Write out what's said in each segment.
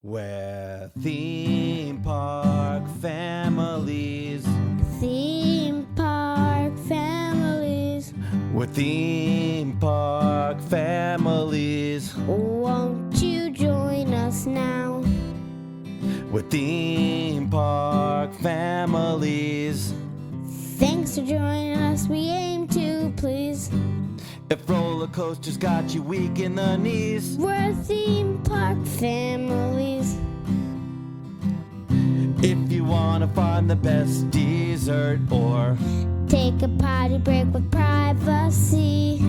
We're theme park families. Theme park families. We're theme park families. Won't you join us now? We're theme park families. Thanks for joining us, we aim to please. If roller coasters got you weak in the knees, We're theme park families. if you wanna find the best dessert or Take a potty break with privacy,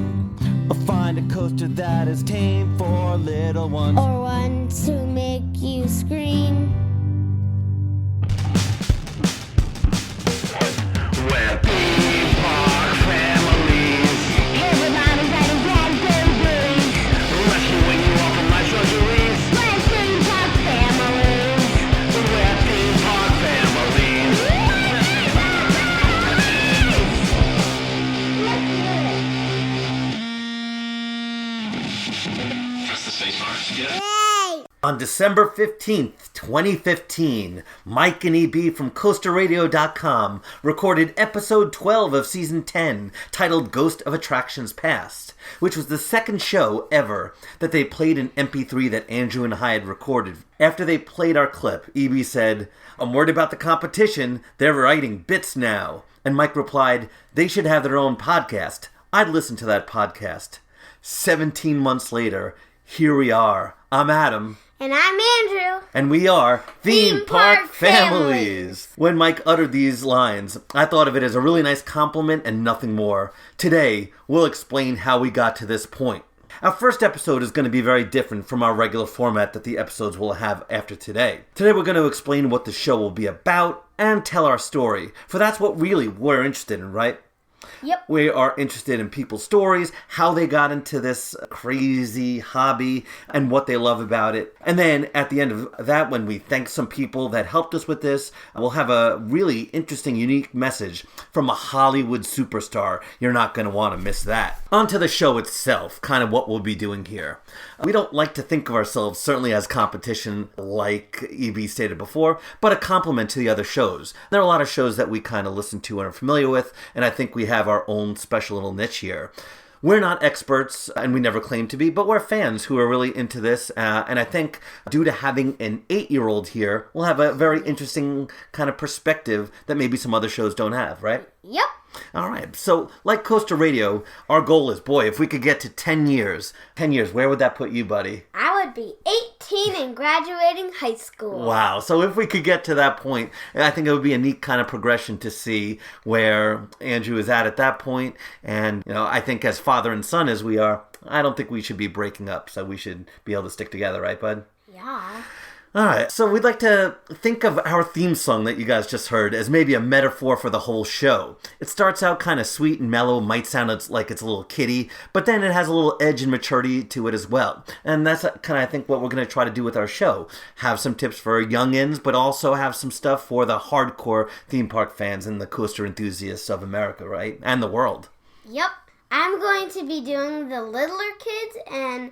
find a coaster that is tame for little ones, or one to make you scream. we're theme park families. Everybody's ready, babies. Rescuing you all from life's luxuries. We're theme park families. We're theme park families. Press the space bar. Yeah. Yay! On December 15th, 2015, Mike and EB from CoasterRadio.com recorded episode 12 of season 10, titled Ghost of Attractions Past, which was the second show ever that they played an MP3 that Andrew and I had recorded. After they played our clip, EB said, "I'm worried about the competition, they're writing bits now." And Mike replied, "They should have their own podcast. I'd listen to that podcast." 17 months later, here we are. I'm Adam. And I'm Andrew. And we are Theme Park Park Families. When Mike uttered these lines, I thought of it as a really nice compliment and nothing more. Today, we'll explain how we got to this point. Our first episode is going to be very different from our regular format that the episodes will have after today. Today we're going to explain what the show will be about and tell our story, for that's what really we're interested in, right? Yep. We are interested in people's stories, how they got into this crazy hobby, and what they love about it. And then at the end of that, when we thank some people that helped us with this, we'll have a really interesting, unique message from a Hollywood superstar. You're not going to want to miss that. On to the show itself, kind of what we'll be doing here. We don't like to think of ourselves certainly as competition, like EB stated before, but a complement to the other shows. There are a lot of shows that we kind of listen to and are familiar with, and I think we have our own special little niche here. We're not experts, and we never claim to be, but we're fans who are really into this, and I think due to having an 8-year-old here, we'll have a very interesting kind of perspective that maybe some other shows don't have, right? Yep. All right, so like Coaster Radio, our goal is, boy, if we could get to 10 years, where would that put you, buddy? I would be 18 and graduating high school. Wow, so if we could get to that point, I think it would be a neat kind of progression to see where Andrew is at that point. And, you know, I think as father and son as we are, I don't think we should be breaking up, so we should be able to stick together, right, bud? Yeah. All right, so we'd like to think of our theme song that you guys just heard as maybe a metaphor for the whole show. It starts out kind of sweet and mellow, might sound like it's a little kiddie, but then it has a little edge and maturity to it as well. And that's kind of, I think, what we're going to try to do with our show. Have some tips for youngins, but also have some stuff for the hardcore theme park fans and the coaster enthusiasts of America, right? And the world. Yep. I'm going to be doing the littler kids and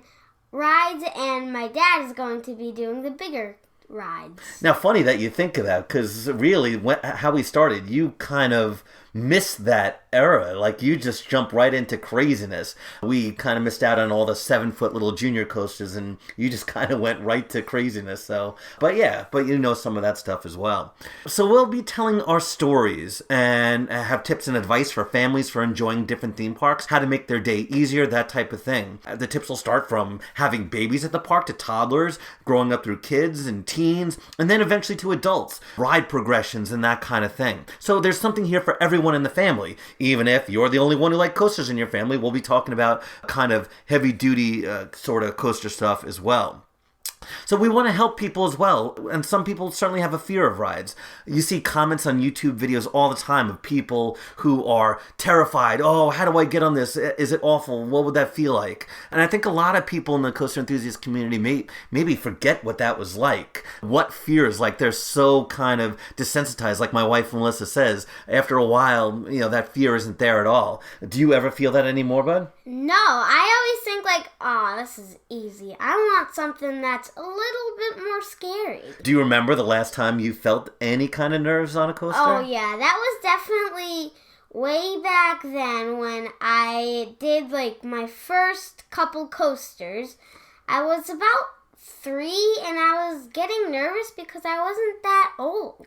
rides, and my dad is going to be doing the bigger rides. Now, funny that you think of that, because really, how we started, you kind of missed that era. Like, you just jumped right into craziness. We kind of missed out on all the 7-foot little junior coasters, and you just kind of went right to craziness. So, but you know some of that stuff as well. So we'll be telling our stories and have tips and advice for families for enjoying different theme parks, how to make their day easier, that type of thing. The tips will start from having babies at the park to toddlers, growing up through kids and teens, and then eventually to adults, ride progressions and that kind of thing. So there's something here for everyone in the family. Even if you're the only one who likes coasters in your family, we'll be talking about kind of heavy-duty sort of coaster stuff as well. So we want to help people as well, and some people certainly have a fear of rides. You see comments on YouTube videos all the time of people who are terrified. Oh, how do I get on this? Is it awful? What would that feel like? And I think a lot of people in the coaster enthusiast community maybe forget what that was like. What fears, like they're so kind of desensitized, like my wife Melissa says, after a while, you know, that fear isn't there at all. Do you ever feel that anymore, bud? No, I always think like, oh, this is easy. I want something that's a little bit more scary. Do you remember the last time you felt any kind of nerves on a coaster? Oh, yeah. That was definitely way back then when I did, like, my first couple coasters. I was about 3, and I was getting nervous because I wasn't that old.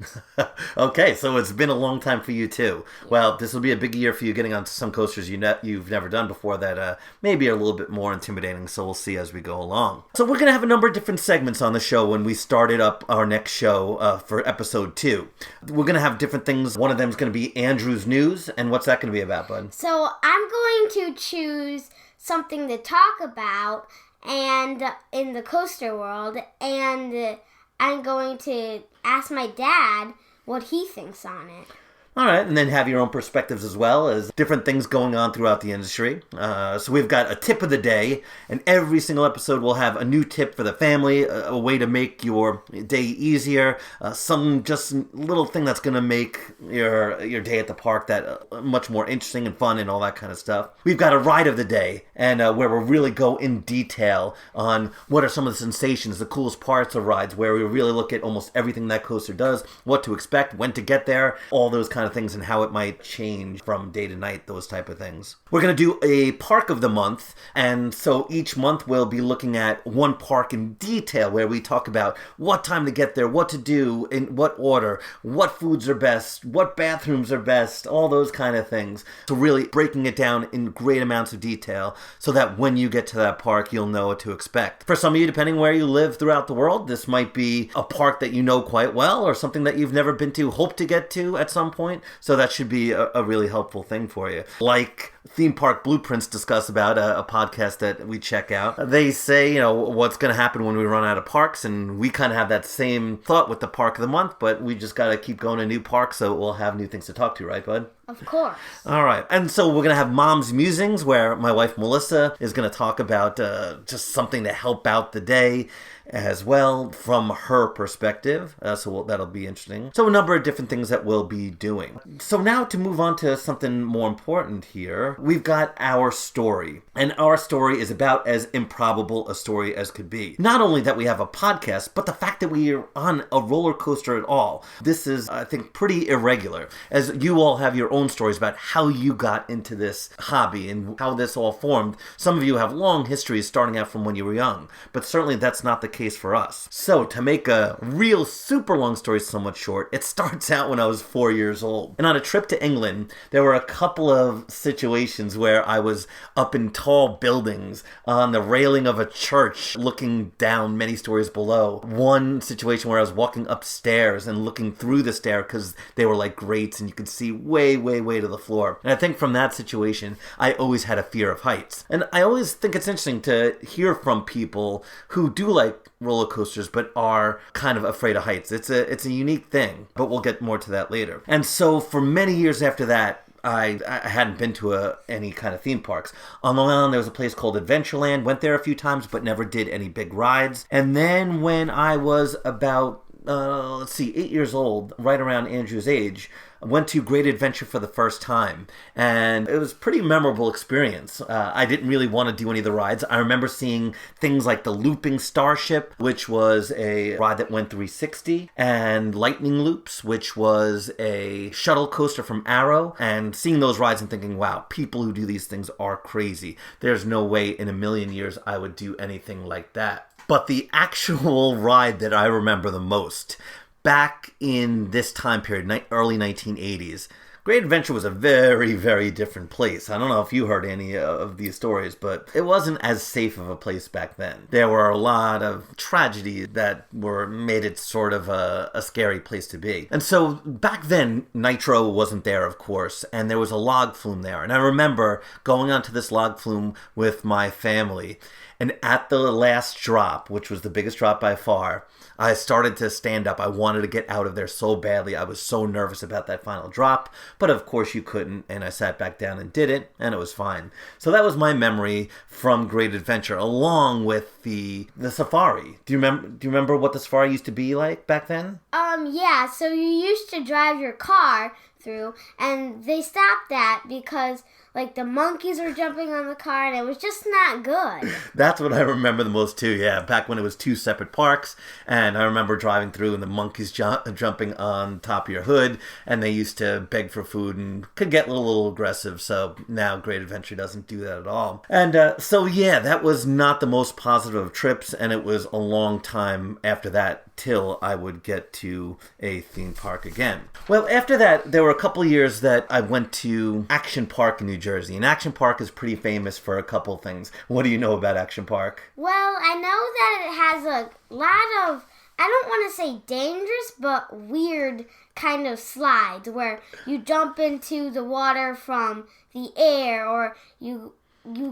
Okay, so it's been a long time for you too. Well, this will be a big year for you getting onto some coasters you've never done before that maybe are a little bit more intimidating, so we'll see as we go along. So we're going to have a number of different segments on the show when we started up our next show for episode 2. We're going to have different things. One of them is going to be Andrew's News, and what's that going to be about, bud? So I'm going to choose something to talk about and in the coaster world, and I'm going to ask my dad what he thinks on it. All right, and then have your own perspectives as well as different things going on throughout the industry. So we've got a tip of the day, and every single episode will have a new tip for the family, a way to make your day easier, some just little thing that's going to make your day at the park that much more interesting and fun and all that kind of stuff. We've got a ride of the day, and where we'll really go in detail on what are some of the sensations, the coolest parts of rides, where we really look at almost everything that coaster does, what to expect, when to get there, all those kind of things and how it might change from day to night, those type of things. We're going to do a park of the month, and so each month we'll be looking at one park in detail where we talk about what time to get there, what to do, in what order, what foods are best, what bathrooms are best, all those kind of things. So really breaking it down in great amounts of detail so that when you get to that park, you'll know what to expect. For some of you, depending where you live throughout the world, this might be a park that you know quite well or something that you've never been to, hope to get to at some point. So that should be a really helpful thing for you. Like Theme Park Blueprints discuss about, a podcast that we check out. They say, what's going to happen when we run out of parks, and we kind of have that same thought with the Park of the Month, but we just got to keep going to new parks so we'll have new things to talk to, right, bud? Of course. All right. And so we're going to have Mom's Musings, where my wife Melissa is going to talk about just something to help out the day as well from her perspective. So that'll be interesting. So a number of different things that we'll be doing. So now to move on to something more important here, we've got our story. And our story is about as improbable a story as could be. Not only that we have a podcast, but the fact that we are on a roller coaster at all. This is, I think, pretty irregular, as you all have your own stories about how you got into this hobby and how this all formed. Some of you have long histories starting out from when you were young, but certainly that's not the case for us. So to make a real super long story somewhat short, it starts out when I was 4 years old. And on a trip to England, there were a couple of situations where I was up in tall buildings on the railing of a church looking down many stories below. One situation where I was walking upstairs and looking through the stair because they were like grates and you could see way, way, way to the floor. And I think from that situation, I always had a fear of heights. And I always think it's interesting to hear from people who do like roller coasters but are kind of afraid of heights. It's a unique thing, but we'll get more to that later. And so for many years after that, I hadn't been to any kind of theme parks. On Long Island, there was a place called Adventureland. Went there a few times, but never did any big rides. And then when I was about 8 years old, right around Andrew's age, I went to Great Adventure for the first time, and it was a pretty memorable experience. I didn't really want to do any of the rides. I remember seeing things like the Looping Starship, which was a ride that went 360, and Lightning Loops, which was a shuttle coaster from Arrow, and seeing those rides and thinking, wow, people who do these things are crazy. There's no way in a million years I would do anything like that. But the actual ride that I remember the most, back in this time period, early 1980s, Great Adventure was a very, very different place. I don't know if you heard any of these stories, but it wasn't as safe of a place back then. There were a lot of tragedies that made it sort of a scary place to be. And so back then, Nitro wasn't there, of course, and there was a log flume there. And I remember going onto this log flume with my family, and at the last drop, which was the biggest drop by far, I started to stand up. I wanted to get out of there so badly. I was so nervous about that final drop, but of course you couldn't, and I sat back down and did it, and it was fine. So that was my memory from Great Adventure, along with the safari. Do you remember what the safari used to be like back then? Yeah, so you used to drive your car through, and they stopped that because like the monkeys were jumping on the car, and it was just not good. That's what I remember the most too. Yeah, back when it was two separate parks, and I remember driving through and the monkeys jumping on top of your hood, and they used to beg for food and could get a little aggressive. So now Great Adventure doesn't do that at all. And so yeah, that was not the most positive of trips, and it was a long time after that till I would get to a theme park again. Well, after that, there were a couple of years that I went to Action Park in New Jersey. And Action Park is pretty famous for a couple things. What do you know about Action Park? Well, I know that it has a lot of, I don't want to say dangerous, but weird kind of slides where you jump into the water from the air, or you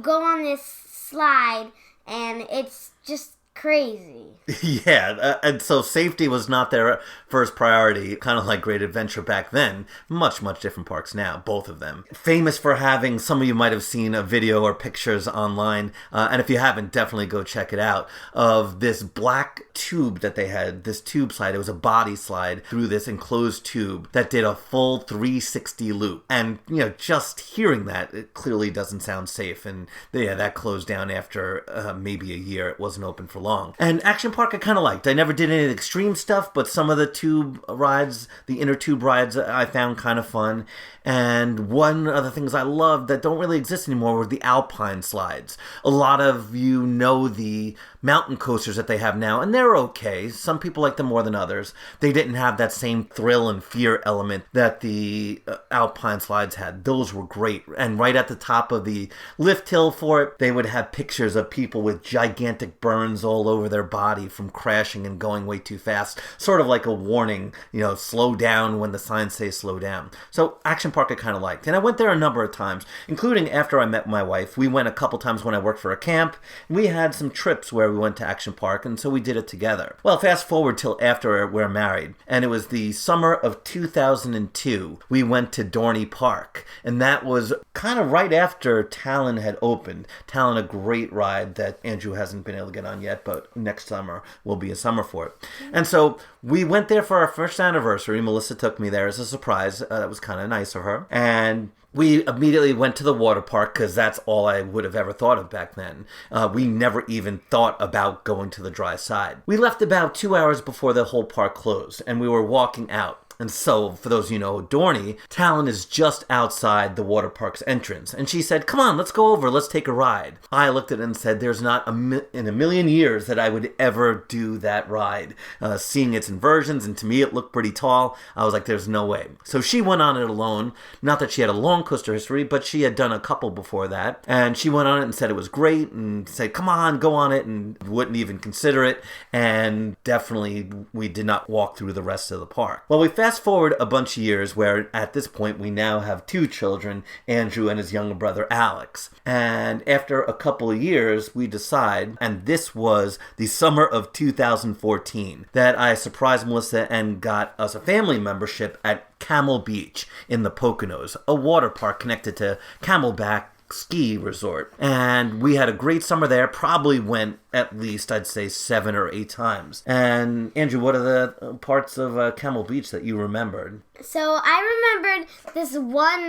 go on this slide and it's just crazy. Yeah, and so safety was not their first priority, kind of like Great Adventure back then. Much, much different parks now, both of them. Famous for having, some of you might have seen a video or pictures online, and if you haven't, definitely go check it out, of this black tube that they had, this tube slide. It was a body slide through this enclosed tube that did a full 360 loop. And, you know, just hearing that, it clearly doesn't sound safe. And yeah, that closed down after maybe a year. It wasn't open for long. And Action Park I kind of liked. I never did any of the extreme stuff, but some of the tube rides, the inner tube rides, I found kind of fun. And one of the things I loved that don't really exist anymore were the alpine slides. A lot of you know the mountain coasters that they have now, and they're okay. Some people like them more than others. They didn't have that same thrill and fear element that the alpine slides had. Those were great. And right at the top of the lift hill for it, they would have pictures of people with gigantic burns all over their body from crashing and going way too fast. Sort of like a warning, you know, slow down when the signs say slow down. So Action Park I kind of liked. And I went there a number of times, including after I met my wife. We went a couple times when I worked for a camp, and we had some trips where we went to Action Park, and so we did it together. Well, fast forward till after we're married, and it was the summer of 2002. We went to Dorney Park, and that was kind of right after Talon had opened. Talon, a great ride that Andrew hasn't been able to get on yet, but next summer will be a summer for it. And so we went there for our first anniversary. Melissa took me there as a surprise. That was kind of nice of her. And we immediately went to the water park because that's all I would have ever thought of back then. We never even thought about going to the dry side. We left about 2 hours before the whole park closed, and we were walking out. And so, for those of you who know Dorney, Talon is just outside the water park's entrance. And she said, "Come on, let's go over, let's take a ride." I looked at it and said, there's not in a million years that I would ever do that ride. Seeing its inversions, and to me it looked pretty tall, I was like, there's no way. So she went on it alone. Not that she had a long coaster history, but she had done a couple before that. And she went on it and said it was great, and said, come on, go on it, and wouldn't even consider it. And definitely we did not walk through the rest of the park. Well, we fast forward a bunch of years where at this point we now have two children, Andrew and his younger brother Alex. And after a couple of years we decide, and this was the summer of 2014, that I surprised Melissa and got us a family membership at Camel Beach in the Poconos, a water park connected to Camelback ski resort. And we had a great summer there. Probably went at least, I'd say, 7 or 8 times. And Andrew, what are the parts of Camel Beach that you remembered? So I remembered this one,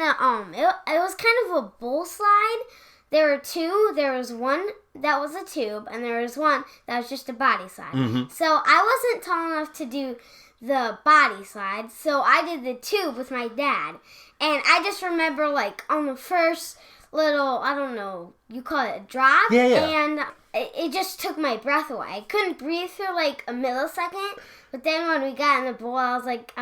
it was kind of a bull slide. There were two. There was one that was a tube, and there was one that was just a body slide. Mm-hmm. So I wasn't tall enough to do the body slide, so I did the tube with my dad. And I just remember, like, on the first little, I don't know, you call it a drop? Yeah. And it just took my breath away. I couldn't breathe for like a millisecond, but then when we got in the bowl, I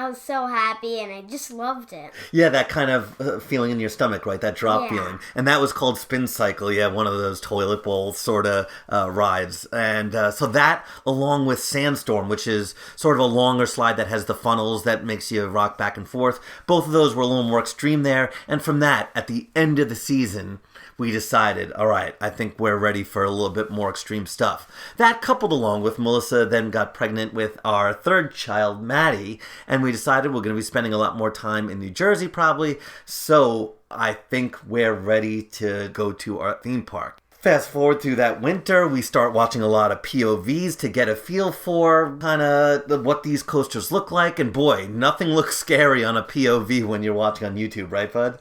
was so happy, and I just loved it. Yeah, that kind of feeling in your stomach, right? That drop feeling. And that was called Spin Cycle, yeah, one of those toilet bowl sort of rides. And so that, along with Sandstorm, which is sort of a longer slide that has the funnels that makes you rock back and forth, both of those were a little more extreme there. And from that, at the end of the season, we decided, all right, I think we're ready for a little bit more extreme stuff. That coupled along with Melissa then got pregnant with our third child, Maddie, and we decided we're going to be spending a lot more time in New Jersey probably, so I think we're ready to go to our theme park. Fast forward through that winter, we start watching a lot of POVs to get a feel for kind of what these coasters look like. And boy, nothing looks scary on a POV when you're watching on YouTube, right, bud?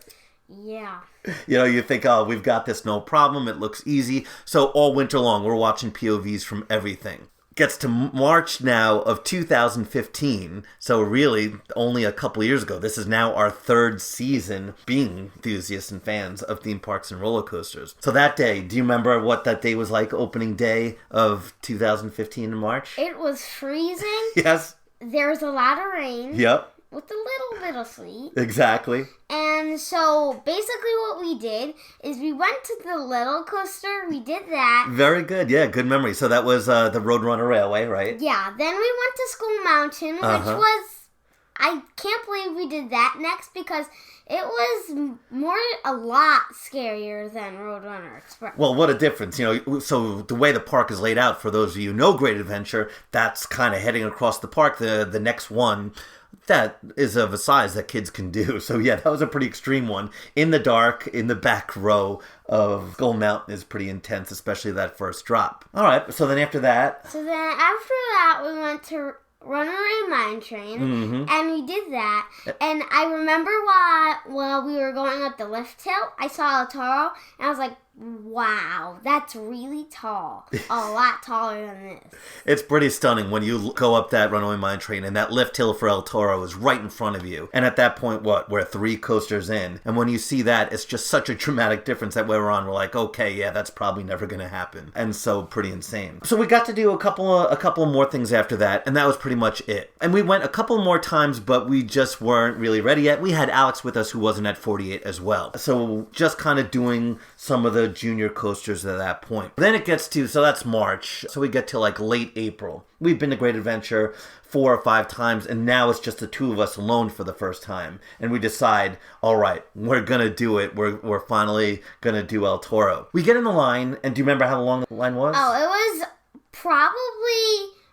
Yeah. You think, oh, we've got this, no problem. It looks easy. So all winter long, we're watching POVs from everything. Gets to March now of 2015, so really only a couple years ago. This is now our third season being enthusiasts and fans of theme parks and roller coasters. So that day, do you remember what that day was like, opening day of 2015 in March? It was freezing. Yes. There was a lot of rain. Yep. With a little bit of sleet. Exactly. And so basically what we did is we went to the little coaster. We did that. Very good. Yeah, good memory. So that was the Roadrunner Railway, right? Yeah. Then we went to School Mountain, which was... I can't believe we did that next because it was a lot scarier than Roadrunner Express. Well, what a difference. So the way the park is laid out, for those of you who know Great Adventure, that's kind of heading across the park. The next one... that is of a size that kids can do. So yeah, that was a pretty extreme one. In the dark, in the back row of Skull Mountain is pretty intense, especially that first drop. All right, so then after that... So then after that, we went to Runaway Mine Train, and we did that. And I remember while we were going up the lift hill, I saw El Toro, and I was like, wow, that's really tall. A lot taller than this. It's pretty stunning when you go up that Runaway Mine Train and that lift hill for El Toro is right in front of you. And at that point, we're 3 coasters in. And when you see that, it's just such a dramatic difference that we're on. We're like, okay, yeah, that's probably never going to happen. And so pretty insane. So we got to do a couple of more things after that, and that was pretty much it. And we went a couple more times, but we just weren't really ready yet. We had Alex with us who wasn't at 48 as well. So just kind of doing some of the junior coasters at that point. Then it gets to, so that's March, so we get to like late April. We've been to Great Adventure 4 or 5 times, and now it's just the 2 of us alone for the first time. And we decide, all right, we're gonna do it. We're finally gonna do El Toro. We get in the line, and do you remember how long the line was? Oh,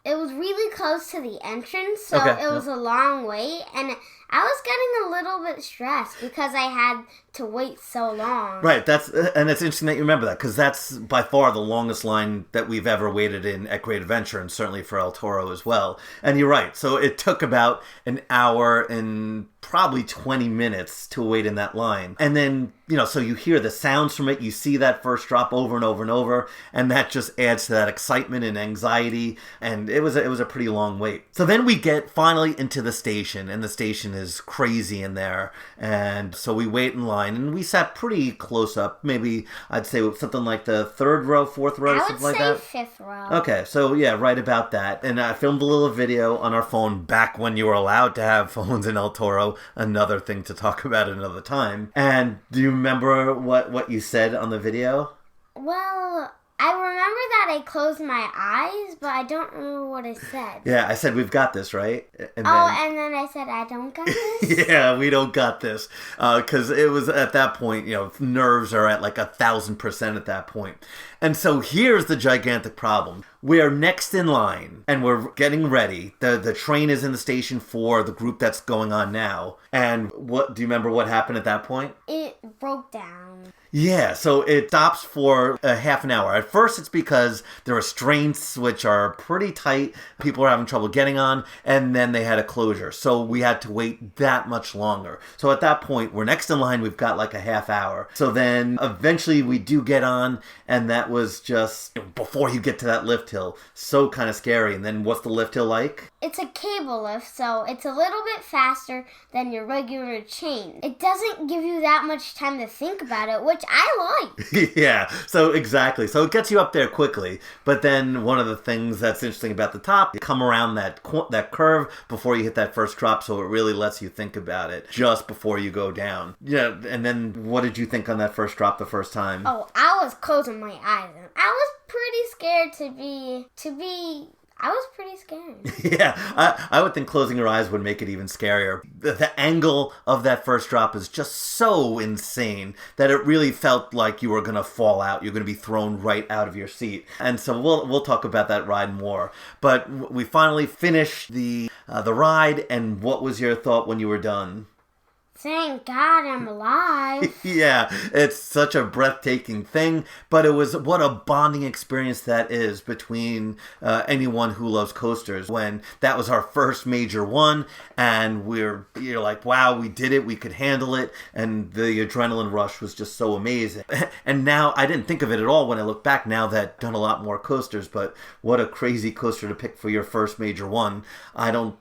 it was really close to the entrance, so it was a long wait, and I was getting a little bit stressed because I had to wait so long. Right, and it's interesting that you remember that, because that's by far the longest line that we've ever waited in at Great Adventure, and certainly for El Toro as well. And you're right, so it took about an hour and probably 20 minutes to wait in that line. And then, so you hear the sounds from it, you see that first drop over and over and over, and that just adds to that excitement and anxiety, and it was a pretty long wait. So then we get finally into the station, and the station is crazy in there, and so we wait in line, and we sat pretty close up, maybe I'd say something like the 3rd row, 4th row, something like that. I would say 5th row. Okay, so yeah, right about that. And I filmed a little video on our phone back when you were allowed to have phones in El Toro, another thing to talk about another time. And do you remember what you said on the video? Well, I remember that I closed my eyes, but I don't remember what I said. Yeah, I said, we've got this, right? And then I said, I don't got this? Yeah, we don't got this. Because it was at that point, nerves are at like 1,000% at that point. And so here's the gigantic problem. We're next in line, and we're getting ready. The train is in the station for the group that's going on now. And do you remember what happened at that point? It broke down. Yeah, so it stops for a half an hour. At first, it's because the restraints, which are pretty tight, people are having trouble getting on, and then they had a closure. So we had to wait that much longer. So at that point, we're next in line. We've got like a half hour. So then eventually we do get on, and that was just before you get to that lift hill. So kind of scary. And then what's the lift hill like? It's a cable lift, so it's a little bit faster than your regular chain. It doesn't give you that much time to think about it, which I like. Yeah, so exactly. So it gets you up there quickly. But then one of the things that's interesting about the top, you come around that curve before you hit that first drop, so it really lets you think about it just before you go down. Yeah, and then what did you think on that first drop the first time? Oh, I was closing my eyes. I was pretty scared I was pretty scared. Yeah, I would think closing your eyes would make it even scarier. The angle of that first drop is just so insane that it really felt like you were going to fall out. You're going to be thrown right out of your seat. And so we'll talk about that ride more. But we finally finished the ride, and what was your thought when you were done? Thank God I'm alive. Yeah, it's such a breathtaking thing, but what a bonding experience that is between anyone who loves coasters. When that was our first major one, and you're like, wow, we did it, we could handle it, and the adrenaline rush was just so amazing. And now, I didn't think of it at all when I look back now that I've done a lot more coasters, but what a crazy coaster to pick for your first major one.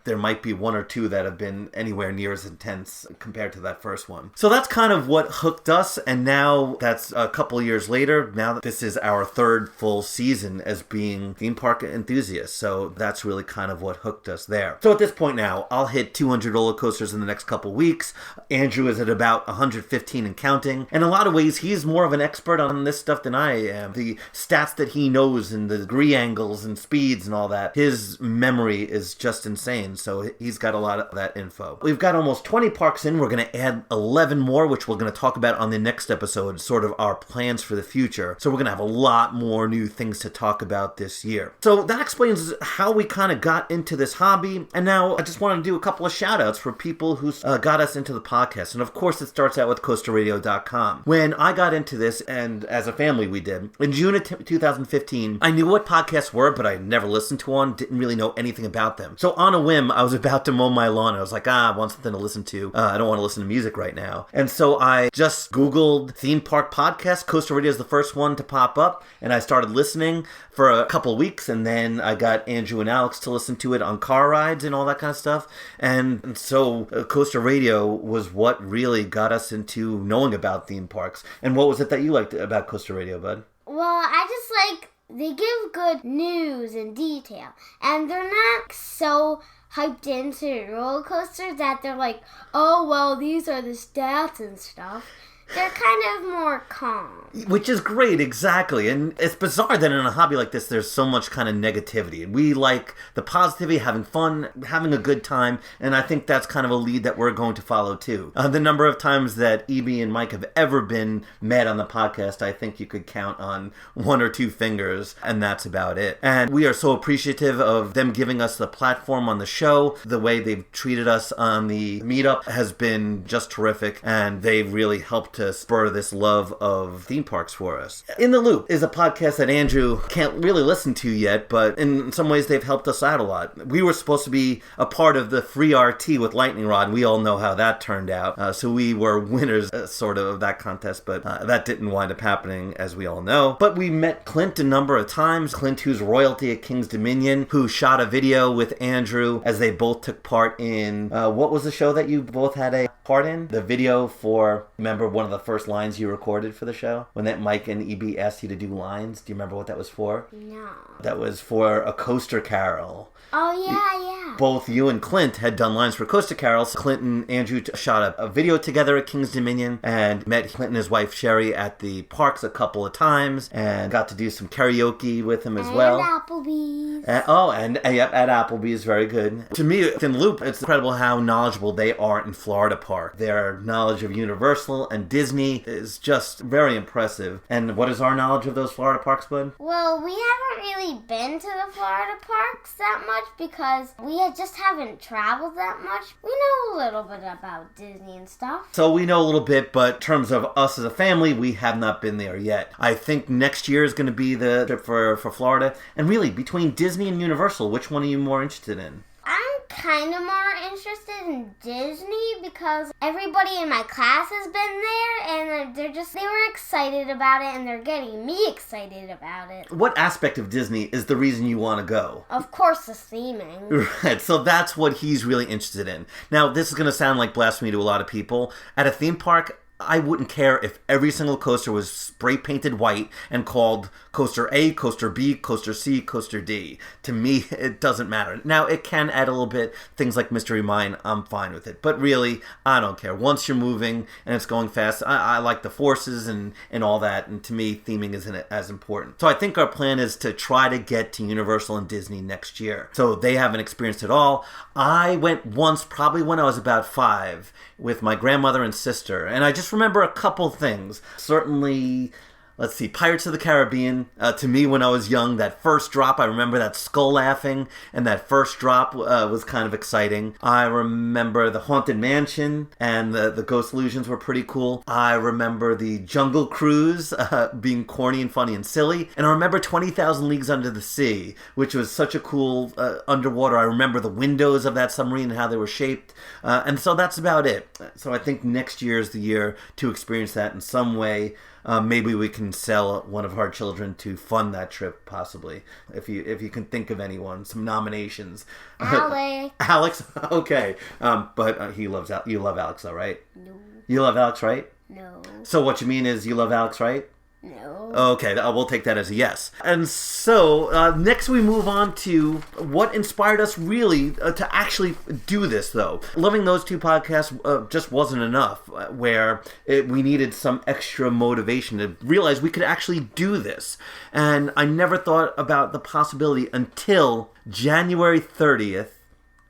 There might be one or two that have been anywhere near as intense compared to that first one. So that's kind of what hooked us, and now that's a couple years later. Now that this is our third full season as being theme park enthusiasts, so that's really kind of what hooked us there. So at this point now, I'll hit 200 roller coasters in the next couple weeks. Andrew is at about 115 and counting. In a lot of ways, he's more of an expert on this stuff than I am. The stats that he knows and the degree angles and speeds and all that, his memory is just insane, so he's got a lot of that info. We've got almost 20 parks in. We're going to add 11 more, which we're going to talk about on the next episode, sort of our plans for the future. So we're going to have a lot more new things to talk about this year. So that explains how we kind of got into this hobby. And now I just want to do a couple of shout outs for people who got us into the podcast. And of course, it starts out with coasterradio.com. When I got into this, and as a family we did, in June of 2015, I knew what podcasts were, but I never listened to one, didn't really know anything about them. So on a whim, I was about to mow my lawn. I was like, I want something to listen to. I don't want to listen to music right now. And so I just Googled theme park podcast. Coaster Radio is the first one to pop up, and I started listening for a couple weeks, and then I got Andrew and Alex to listen to it on car rides and all that kind of stuff. And so Coaster Radio was what really got us into knowing about theme parks. And what was it that you liked about Coaster Radio, bud? Well, I just like they give good news and detail, and they're not so hyped into roller coasters that they're like, oh, well, these are the stats and stuff. They're kind of more calm. Which is great, exactly. And it's bizarre that in a hobby like this, there's so much kind of negativity. And we like the positivity, having fun, having a good time. And I think that's kind of a lead that we're going to follow, too. The number of times that E.B. and Mike have ever been mad on the podcast, I think you could count on one or two fingers, and that's about it. And we are so appreciative of them giving us the platform on the show. The way they've treated us on the meetup has been just terrific, and they've really helped to spur this love of theme parks for us. In the Loop is a podcast that Andrew can't really listen to yet, but in some ways they've helped us out a lot. We were supposed to be a part of the free RT with Lightning Rod. We all know how that turned out. So we were winners sort of that contest, but that didn't wind up happening, as we all know. But we met Clint a number of times. Clint, who's royalty at King's Dominion, who shot a video with Andrew as they both took part in, what was the show that you both had a part in? The video for, remember one of the first lines you recorded for the show? When that Mike and EB asked you to do lines? Do you remember what that was for? No. That was for a Coaster Carol. Oh, yeah. Both you and Clint had done lines for Coaster Carols. Clint and Andrew shot a video together at King's Dominion and met Clint and his wife Sherry at the parks a couple of times and got to do some karaoke with him as well. And Applebee's. At Applebee's, very good. To me, in Loop, it's incredible how knowledgeable they are in Florida Park. Their knowledge of Universal and Disney is just very impressive. And what is our knowledge of those Florida parks, bud? Well, we haven't really been to the Florida parks that much because we just haven't traveled that much. We know a little bit about Disney and stuff. So we know a little bit, but in terms of us as a family, we have not been there yet. I think next year is going to be the trip for Florida. And really, between Disney and Universal, which one are you more interested in? I'm kind of more interested in Disney because everybody in my class has been there and they were excited about it and they're getting me excited about it. What aspect of Disney is the reason you want to go? Of course, the theming. Right, so that's what he's really interested in. Now, this is going to sound like blasphemy to a lot of people. At a theme park, I wouldn't care if every single coaster was spray painted white and called Coaster A, Coaster B, Coaster C, Coaster D. To me, it doesn't matter. Now, it can add a little bit. Things like Mystery Mine, I'm fine with it. But really, I don't care. Once you're moving and it's going fast, I like the forces and all that. And to me, theming isn't as important. So I think our plan is to try to get to Universal and Disney next year. So they haven't experienced it all. I went once, probably when I was about 5, with my grandmother and sister. And I just remember a couple things. Certainly, Let's see, Pirates of the Caribbean. To me, when I was young, that first drop, I remember that skull laughing, and that first drop was kind of exciting. I remember the Haunted Mansion, and the Ghost Illusions were pretty cool. I remember the Jungle Cruise being corny and funny and silly. And I remember 20,000 Leagues Under the Sea, which was such a cool underwater. I remember the windows of that submarine and how they were shaped. And so that's about it. So I think next year is the year to experience that in some way. Maybe we can sell one of our children to fund that trip, possibly. If you can think of anyone, some nominations. Alex. Alex, okay. But you love Alex, though, right? No. You love Alex, right? No. So what you mean is you love Alex, right? No. Okay, we'll take that as a yes. And so next we move on to what inspired us really to actually do this, though. Loving those two podcasts just wasn't enough, where we needed some extra motivation to realize we could actually do this. And I never thought about the possibility until January 30th.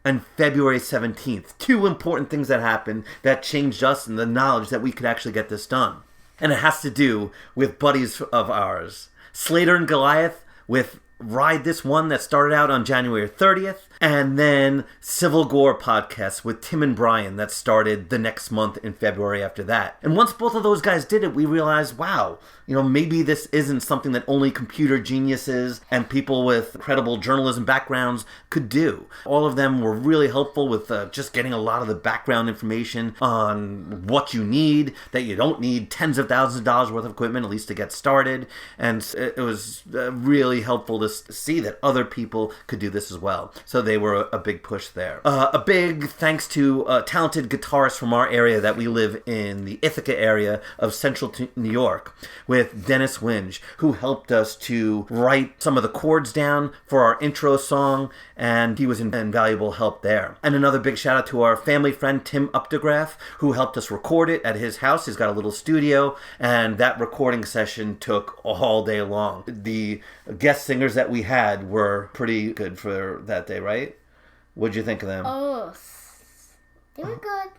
And February 17th. Two important things that happened that changed us and the knowledge that we could actually get this done. And it has to do with buddies of ours. Slater and Goliath with Ride This One that started out on January 30th. And then Civil Gore podcast with Tim and Brian that started the next month in February after that. And once both of those guys did it, we realized, wow, maybe this isn't something that only computer geniuses and people with incredible journalism backgrounds could do. All of them were really helpful with just getting a lot of the background information on what you need, that you don't need tens of thousands of dollars worth of equipment, at least to get started. And it was really helpful to see that other people could do this as well. So they were a big push there. A big thanks to talented guitarists from our area that we live in the Ithaca area of central New York, with Dennis Winge, who helped us to write some of the chords down for our intro song, and he was invaluable help there. And another big shout out to our family friend Tim Updegraff, who helped us record it at his house. He's got a little studio, and that recording session took all day long. The guest singers that we had were pretty good for that day, right? What'd you think of them? Oh, they were good.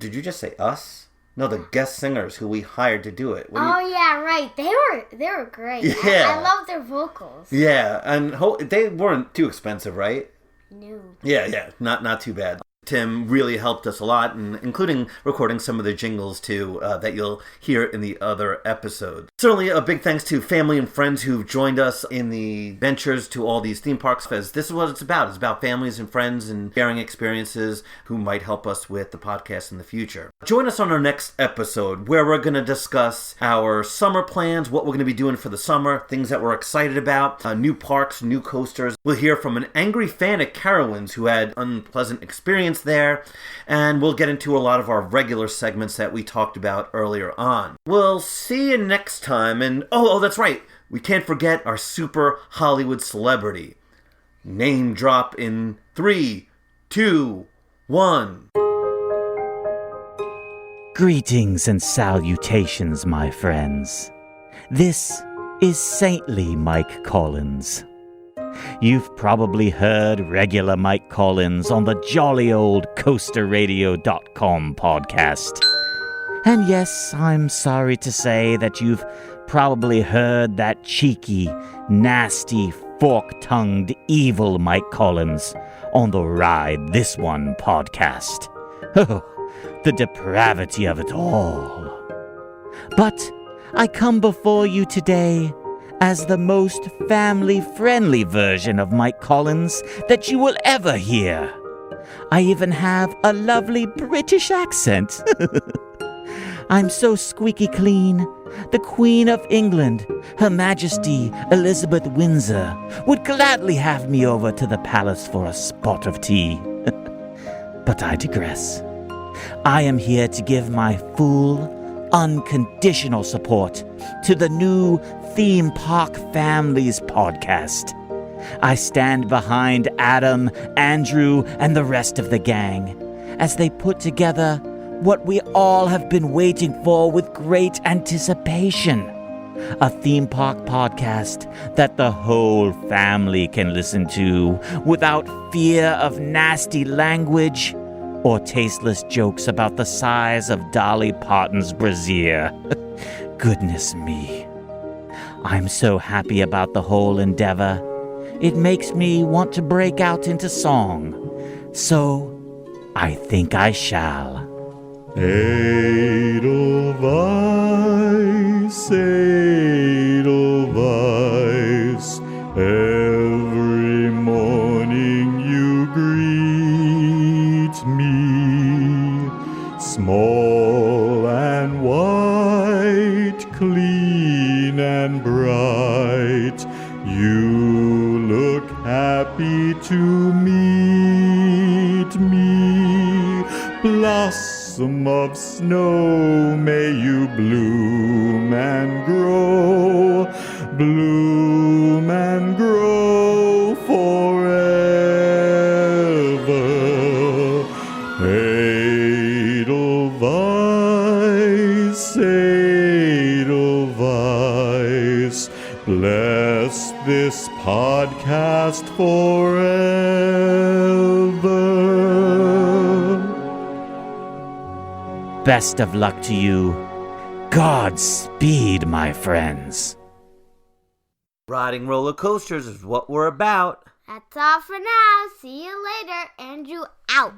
Did you just say us? No, the guest singers who we hired to do it. Yeah, right. They were great. Yeah. I love their vocals. Yeah, and they weren't too expensive, right? No. Yeah, not too bad. Tim really helped us a lot, including recording some of the jingles, too, that you'll hear in the other episodes. Certainly a big thanks to family and friends who've joined us in the ventures to all these theme parks, because this is what it's about. It's about families and friends and sharing experiences who might help us with the podcast in the future. Join us on our next episode, where we're going to discuss our summer plans, what we're going to be doing for the summer, things that we're excited about, new parks, new coasters. We'll hear from an angry fan at Carowinds who had unpleasant experience there, and we'll get into a lot of our regular segments that we talked about earlier on. We'll see you next time, and oh, that's right, we can't forget our super Hollywood celebrity. Name drop in 3, 2, 1. Greetings and salutations, my friends. This is Saintly Mike Collins. You've probably heard regular Mike Collins on the jolly old coasterradio.com podcast. And yes, I'm sorry to say that you've probably heard that cheeky, nasty, fork-tongued, evil Mike Collins on the Ride This One podcast. Oh, the depravity of it all. But I come before you today as the most family-friendly version of Mike Collins that you will ever hear. I even have a lovely British accent. I'm so squeaky clean. The Queen of England, Her Majesty Elizabeth Windsor, would gladly have me over to the palace for a spot of tea. But I digress. I am here to give my full, unconditional support to the new Theme Park Families podcast. I stand behind Adam, Andrew, and the rest of the gang as they put together what we all have been waiting for with great anticipation. A theme park podcast that the whole family can listen to without fear of nasty language or tasteless jokes about the size of Dolly Parton's brassiere. Goodness me. I'm so happy about the whole endeavor. It makes me want to break out into song. So, I think I shall. Edelweiss, Edelweiss, every morning you greet me, small and white, clean and bright, you look happy to meet me. Blossom of snow, may you bloom and grow forever. Edelweiss, Edelweiss, bless this podcast forever. Best of luck to you. Godspeed, my friends. Riding roller coasters is what we're about. That's all for now. See you later. Andrew out.